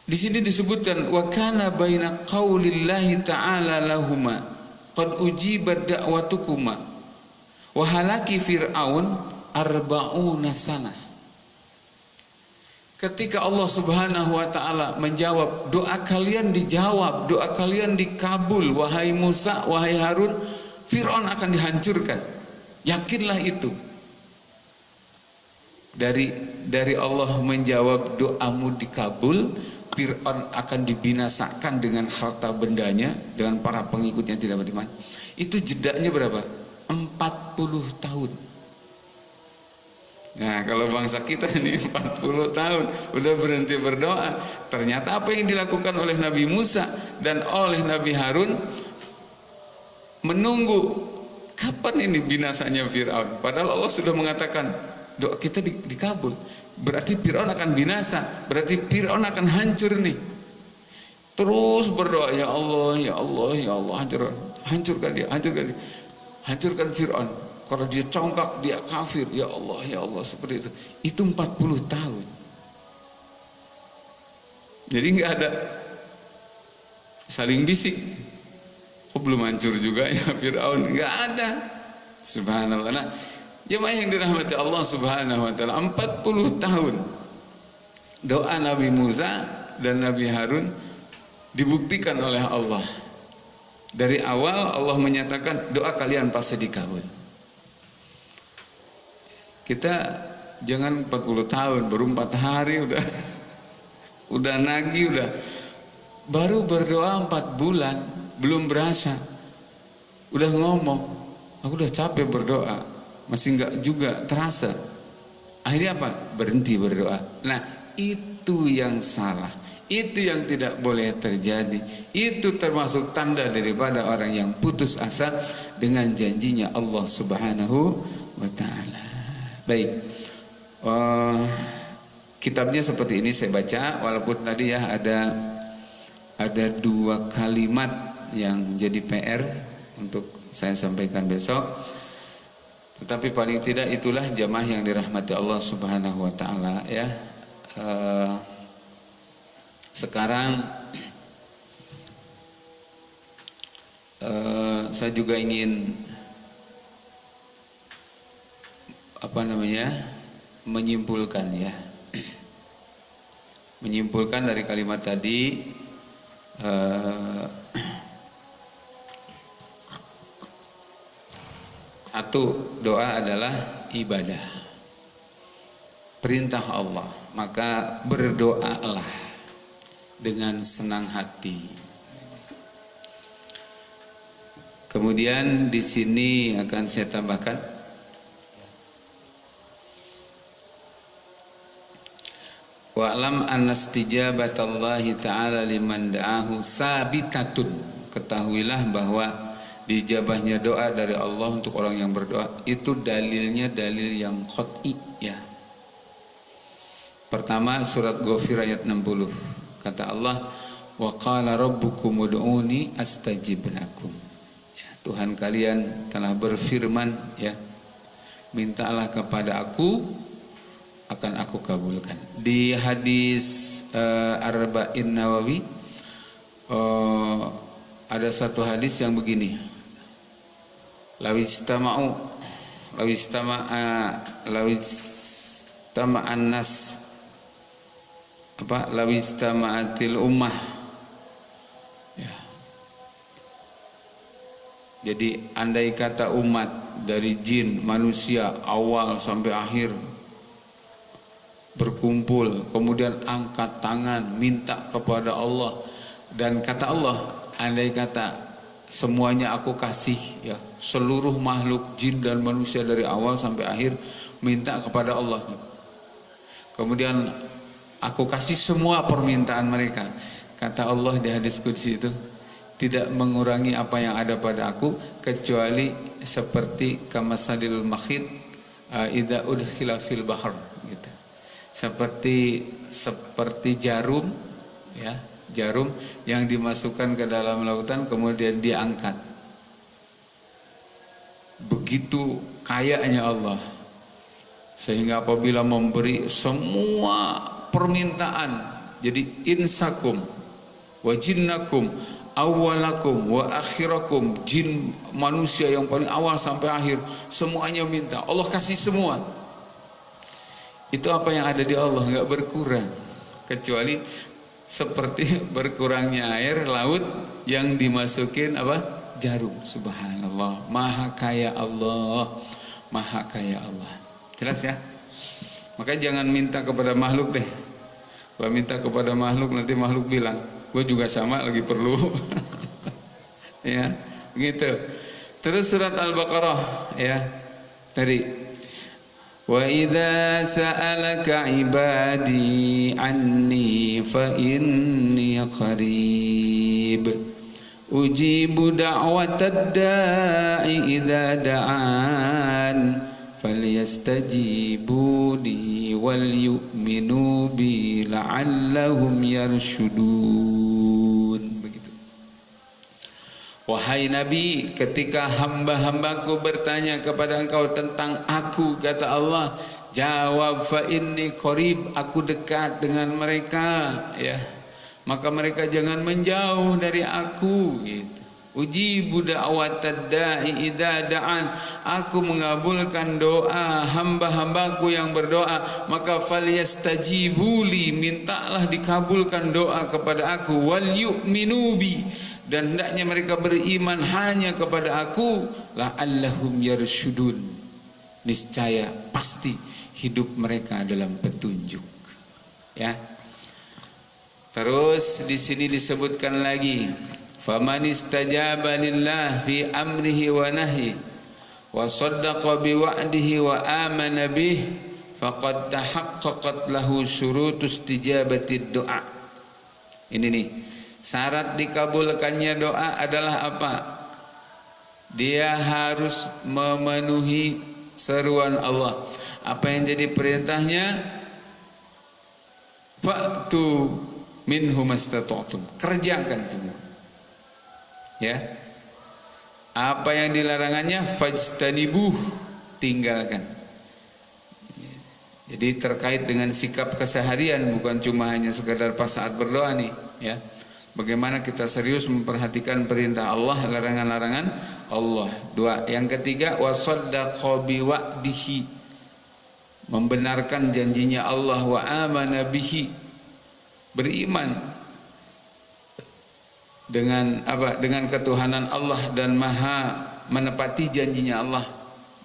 [SPEAKER 1] di sini disebutkan wa kana baina qaulillahi ta'ala lahuma qad ujibat da'watukuma wa halaki Fir'aun arba'una sanah. Ketika Allah Subhanahu wa taala menjawab, doa kalian dijawab, doa kalian dikabul wahai Musa, wahai Harun, Fir'aun akan dihancurkan. Yakinlah itu. Dari Allah menjawab doamu dikabul, Fir'aun akan dibinasakan dengan harta bendanya, dengan para pengikutnya tidak beriman. Itu jedanya berapa? 40 tahun. Nah, kalau bangsa kita ini 40 tahun udah berhenti berdoa. Ternyata apa yang dilakukan oleh Nabi Musa dan oleh Nabi Harun, menunggu kapan ini binasanya Fir'aun. Padahal Allah sudah mengatakan doa kita dikabul. Berarti Fir'aun akan binasa, berarti Fir'aun akan hancur nih. Terus berdoa, ya Allah, ya Allah, ya Allah, hancurkan dia. Hancurkan Fir'aun. Kalau dia congkak, dia kafir, ya Allah, seperti itu. Itu 40 tahun. Jadi nggak ada saling bisik. Oh, belum hancur juga ya Fir'aun, nggak ada. Subhanallah. Nah, jemaah yang dirahmati Allah Subhanahu wa taala, 40 tahun doa Nabi Musa dan Nabi Harun dibuktikan oleh Allah. Dari awal Allah menyatakan doa kalian pasti dikabul. Kita jangan 40 tahun, baru 4 hari udah nagih, baru berdoa 4 bulan, belum berasa, udah ngomong, aku udah capek berdoa, masih enggak juga terasa. Akhirnya apa? Berhenti berdoa. Nah, itu yang salah, itu yang tidak boleh terjadi. Itu termasuk tanda daripada orang yang putus asa dengan janjinya Allah Subhanahu wa ta'ala. Baik, kitabnya seperti ini saya baca, walaupun tadi ya ada 2 kalimat yang jadi PR untuk saya sampaikan besok. Tetapi paling tidak itulah jamaah yang dirahmati Allah Subhanahu wa ta'ala ya. Sekarang saya juga ingin menyimpulkan ya. Menyimpulkan dari kalimat tadi, satu, doa adalah ibadah, perintah Allah, maka berdoalah dengan senang hati. Kemudian di sini akan saya tambahkan, wa'lam anna istijabatallahi ta'ala liman da'ahu sabitatun. Ketahuilah bahwa dijabahnya doa dari Allah untuk orang yang berdoa itu dalilnya dalil yang qat'i ya. Pertama, surat Ghafir ayat 60. Kata Allah, wa qala rabbukum ud'uni astajib lakum. Ya, Tuhan kalian telah berfirman ya, mintalah kepada aku, akan aku kabulkan. Di hadis Arba'in Nawawi ada satu hadis yang begini, lawistama'an nas lawistama'atil ummah ya. Jadi andai kata umat dari jin, manusia awal sampai akhir berkumpul, kemudian angkat tangan minta kepada Allah, dan kata Allah, andai kata semuanya aku kasih ya, seluruh makhluk jin dan manusia dari awal sampai akhir minta kepada Allah, kemudian aku kasih semua permintaan mereka, kata Allah di hadis qudsi itu, tidak mengurangi apa yang ada pada aku kecuali seperti kamasadil makhid idza udkhila fil bahr gitu. Seperti jarum ya, jarum yang dimasukkan ke dalam lautan kemudian diangkat. Begitu kayanya Allah, sehingga apabila memberi semua permintaan, jadi insakum wa jinnakum awalakum wa akhirakum, jin manusia yang paling awal sampai akhir semuanya minta, Allah kasih semua. Itu apa yang ada di Allah nggak berkurang, kecuali seperti berkurangnya air laut yang dimasukin jarum. Subhanallah, maha kaya Allah, maha kaya Allah. Jelas ya? Makanya jangan minta kepada makhluk deh. Kalau minta kepada makhluk nanti makhluk bilang, gue juga sama lagi perlu. Ya, gitu. Terus surat Al-Baqarah ya tadi, wa idza sa'alaka ibadi anni fa inni qarib ujibu da'watad da'i idza da'an falyastajibu li wal yu'minu bi la'allahum yarshudun. Begitu. Wahai Nabi, ketika hamba-hambaku bertanya kepada engkau tentang aku, kata Allah, jawab fa inni qarib, aku dekat dengan mereka ya. Maka mereka jangan menjauh dari aku gitu. Ujibu da'watad da'i idza da'an, aku mengabulkan doa hamba-hambaku yang berdoa, maka falyastajibuli, mintalah dikabulkan doa kepada aku, wal yu'minu bi, dan hendaknya mereka beriman hanya kepada aku, la'allahum yarshudun, niscaya pasti hidup mereka dalam petunjuk. Ya. Terus di sini disebutkan lagi, faman istajaba lillah fi amrihi wa nahyi wa saddaqa bi wa'dihi wa amana bih faqad tahaqqaqat lahu syurutus istijabatid du'a. Ini nih, syarat dikabulkannya doa adalah apa? Dia harus memenuhi seruan Allah. Apa yang jadi perintahnya? Fa'tu minhu mastata'tum. Kerjakan semua. Ya. Apa yang dilarangannya? Fajtanibuh. Tinggalkan. Jadi terkait dengan sikap keseharian, bukan cuma hanya sekedar pas saat berdoa nih, ya. Bagaimana kita serius memperhatikan perintah Allah, larangan-larangan Allah. Dua. Yang ketiga, wasaddaqa biwa'dihi. Membenarkan janjinya Allah, wa amana bihi. Beriman dengan apa? Dengan ketuhanan Allah dan maha menepati janjinya Allah.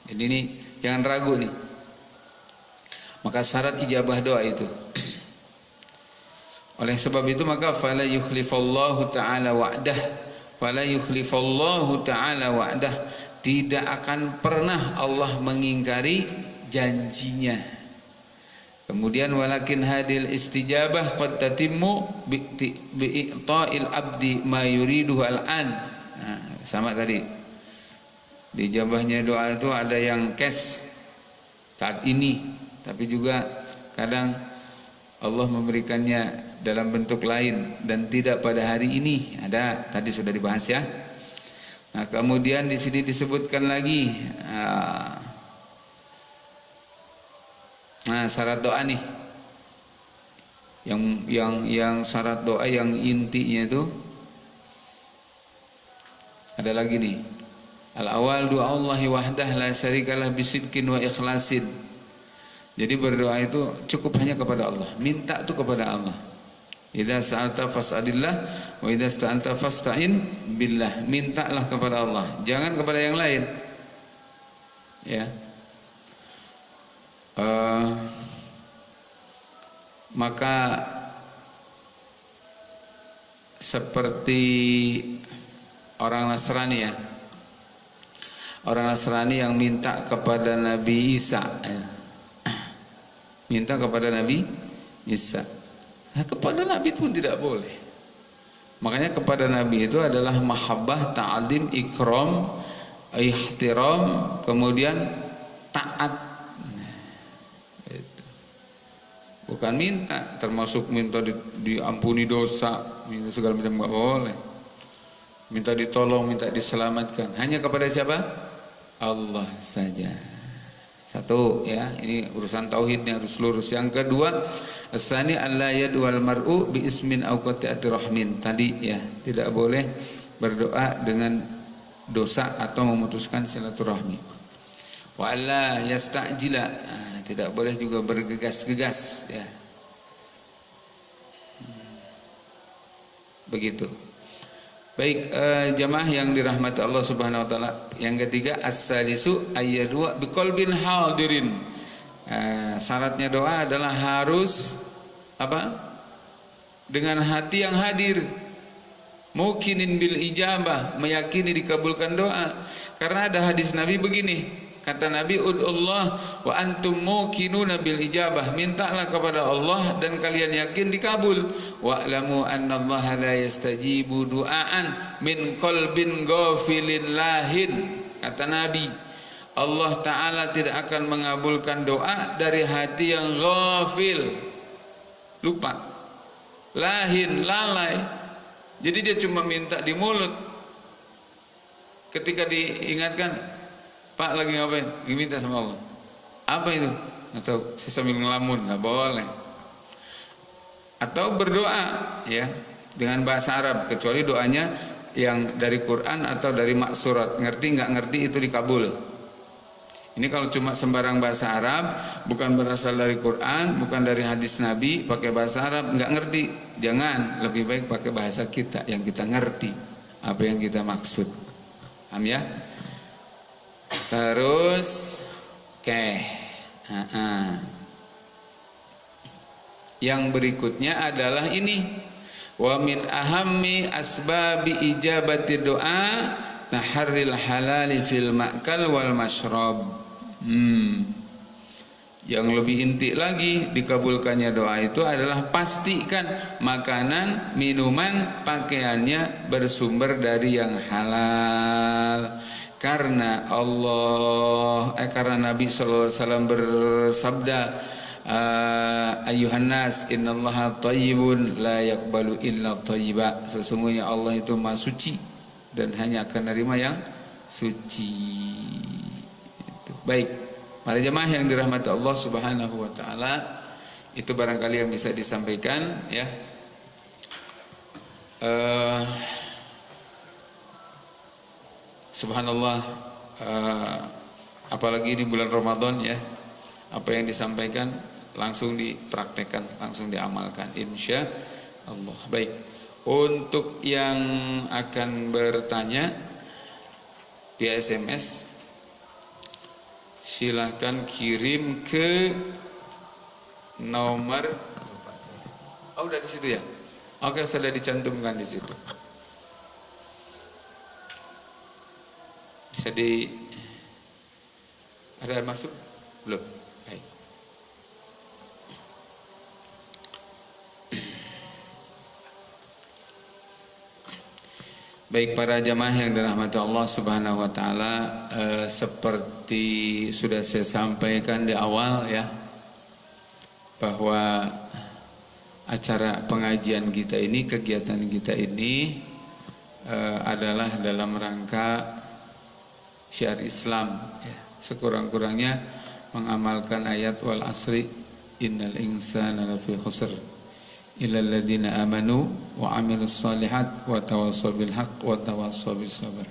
[SPEAKER 1] Jadi ini jangan ragu nih. Maka syarat ijabah doa itu. Oleh sebab itu maka fala yukhlifallahu ta'ala wa'dah, fala yukhlifallahu ta'ala wa'dah, tidak akan pernah Allah mengingkari janjinya. Kemudian walakin hadil istijabah qad tatimmu bi'ta'il abdi ma yuriduhu al-an. Nah, sama tadi. Di ijabahnya doa itu ada yang cash saat ini, tapi juga kadang Allah memberikannya dalam bentuk lain dan tidak pada hari ini. Ada, tadi sudah dibahas ya. Nah, kemudian di sini disebutkan lagi syarat doa nih. Yang syarat doa yang intinya itu ada lagi nih. Al-awal doa Allahi wahdah la syarikalah bisidqin wa ikhlasin. Jadi berdoa itu cukup hanya kepada Allah, minta itu kepada Allah. Idza sa'alta fas'alillah wa idza sta'anta fasta'in billah. Mintalah kepada Allah, jangan kepada yang lain. Ya. Maka seperti orang Nasrani ya. Orang Nasrani yang minta kepada Nabi Isa. Minta kepada Nabi Isa. Nah, kepada Nabi pun tidak boleh. Makanya kepada Nabi itu adalah mahabbah, ta'adim, ikram, ihtiram, kemudian taat. Nah, itu. Bukan minta, termasuk minta diampuni dosa, minta segala macam enggak boleh. Minta ditolong, minta diselamatkan. Hanya kepada siapa? Allah saja. Satu ya, ini urusan tauhidnya harus lurus. Yang kedua, as-tsani alla yad'al mar'u bi ismin aw qati'ati rahmin. Tadi ya, tidak boleh berdoa dengan dosa atau memutuskan silaturahmi. Wa alla yasta'jila, tidak boleh juga bergegas-gegas ya. Begitu. Baik, jamaah yang dirahmati Allah Subhanahu wa taala. Yang ketiga, as-salisu ayyadua biqalbin hadirin. Syaratnya doa adalah harus apa? Dengan hati yang hadir. Mukinin bil ijabah, meyakini dikabulkan doa. Karena ada hadis Nabi begini, kata Nabi, ud'ullah wa antum muqinuna bil ijabah. Mintalah kepada Allah dan kalian yakin dikabul. Wa'lamu anna Allah la yastajibu du'aan min qalbin ghafilin lahin. Kata Nabi, Allah Ta'ala tidak akan mengabulkan doa dari hati yang ghafil, lupa, lahin, lalai. Jadi dia cuma minta di mulut. Ketika diingatkan, Pak lagi ngapain? Lagi minta sama Allah. Apa itu? Atau saya sambil ngelamun, nggak boleh. Atau berdoa ya dengan bahasa Arab, kecuali doanya yang dari Quran atau dari maksurat. Ngerti nggak ngerti itu dikabul. Ini kalau cuma sembarang bahasa Arab, bukan berasal dari Quran, bukan dari hadis Nabi, pakai bahasa Arab nggak ngerti. Jangan, lebih baik pakai bahasa kita yang kita ngerti apa yang kita maksud. Paham ya? Terus Oke. Yang berikutnya adalah ini. Wa min ahammi asbabi ijabati doa taharril halali fil ma'kal wal mashrab. Yang lebih inti lagi dikabulkannya doa itu adalah pastikan makanan, minuman, pakaiannya bersumber dari yang halal. Karena karena Nabi sallallahu alaihi wasallam bersabda, ayuhan nas innallaha thayyibun la yaqbalu illa thayyiba. Sesungguhnya Allah itu Maha suci dan hanya akan menerima yang suci. Itu. Baik, para jemaah yang dirahmati Allah Subhanahu wa taala, itu barangkali yang bisa disampaikan ya. Subhanallah, apalagi di bulan Ramadan ya, apa yang disampaikan langsung dipraktekkan, langsung diamalkan insya Allah. Baik, untuk yang akan bertanya via SMS silahkan kirim ke nomor, udah di situ ya, oke, sudah dicantumkan di situ. Bisa ada masuk belum? Baik. Baik, para jamaah yang dirahmati Allah Subhanahu wa taala, seperti sudah saya sampaikan di awal ya, bahwa acara pengajian kita ini, kegiatan kita ini adalah dalam rangka syiar Islam ya. Sekurang-kurangnya mengamalkan ayat wal asri innal insana lafi khusr illal ladzina amanu wa amilus solihat wa tawassaw bil haqq wa tawassaw bis sabr.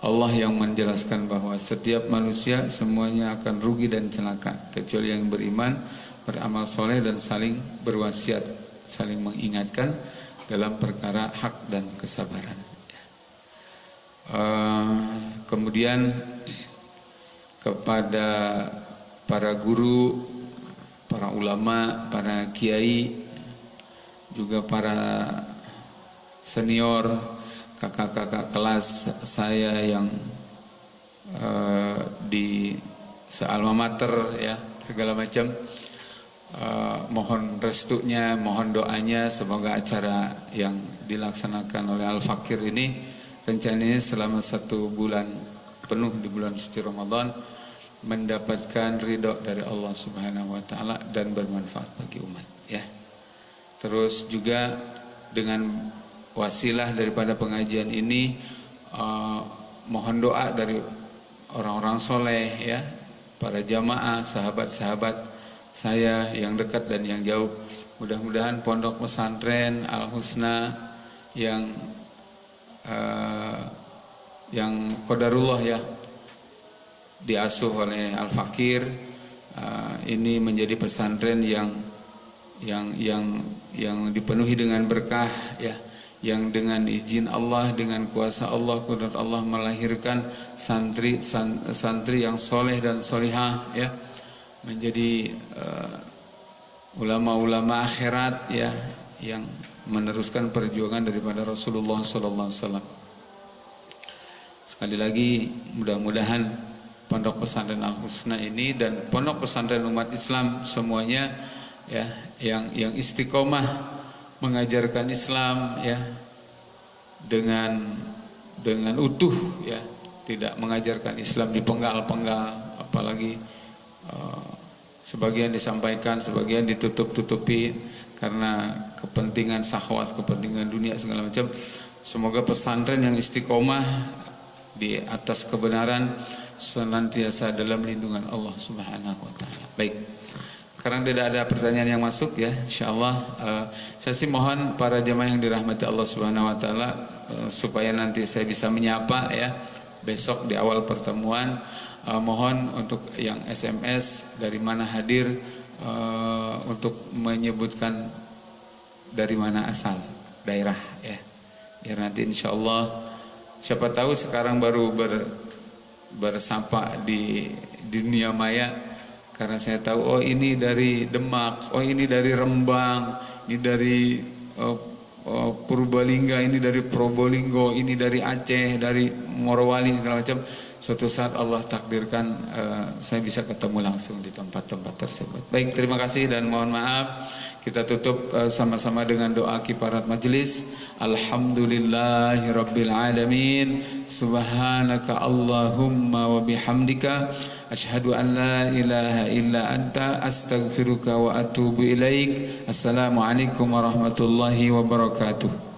[SPEAKER 1] Allah yang menjelaskan bahwa setiap manusia semuanya akan rugi dan celaka kecuali yang beriman, beramal soleh dan saling berwasiat, saling mengingatkan dalam perkara hak dan kesabaran. Kemudian kepada para guru, para ulama, para kiai, juga para senior, kakak-kakak kelas saya yang di se-alma mater ya, segala macam, mohon restunya, mohon doanya, semoga acara yang dilaksanakan oleh Al-Fakir ini rencananya selama 1 bulan penuh di bulan suci Ramadan mendapatkan ridho dari Allah Subhanahu wa taala dan bermanfaat bagi umat ya. Terus juga dengan wasilah daripada pengajian ini, mohon doa dari orang-orang soleh ya, para jamaah, sahabat-sahabat saya yang dekat dan yang jauh. Mudah-mudahan pondok pesantren Al Husna yang qadarullah ya, diasuh oleh Al Fakir, ini menjadi pesantren yang dipenuhi dengan berkah ya, yang dengan izin Allah, dengan kuasa Allah, kudrat Allah melahirkan santri yang soleh dan solihah ya, menjadi ulama-ulama akhirat ya, yang meneruskan perjuangan daripada Rasulullah sallallahu alaihi wasallam. Sekali lagi, mudah-mudahan pondok pesantren Al Husna ini dan pondok pesantren umat Islam semuanya ya, yang istiqomah mengajarkan Islam ya, dengan utuh ya, tidak mengajarkan Islam dipenggal-penggal, apalagi sebagian disampaikan, sebagian ditutup-tutupi karena kepentingan syahwat, kepentingan dunia segala macam. Semoga pesantren yang istiqomah di atas kebenaran senantiasa dalam lindungan Allah Subhanahu wa taala. Baik. Sekarang tidak ada pertanyaan yang masuk ya, insyaallah. Saya sih mohon para jemaah yang dirahmati Allah Subhanahu wa taala supaya nanti saya bisa menyapa ya besok di awal pertemuan. Mohon untuk yang SMS dari mana hadir, untuk menyebutkan dari mana asal daerah ya, biar nanti insyaallah, siapa tahu sekarang baru bersapa di di dunia maya, karena saya tahu oh ini dari Demak, oh ini dari Rembang, ini dari Purbalingga, ini dari Probolinggo, ini dari Aceh, dari Morowali segala macam. Suatu saat Allah takdirkan saya bisa ketemu langsung di tempat-tempat tersebut. Baik, terima kasih dan mohon maaf. Kita tutup sama-sama dengan doa kifarat majelis. Alhamdulillahirabbil alamin. Subhanaka Allahumma wa bihamdika asyhadu an la ilaha illa anta astaghfiruka wa atubu ilaik. Assalamualaikum warahmatullahi wabarakatuh.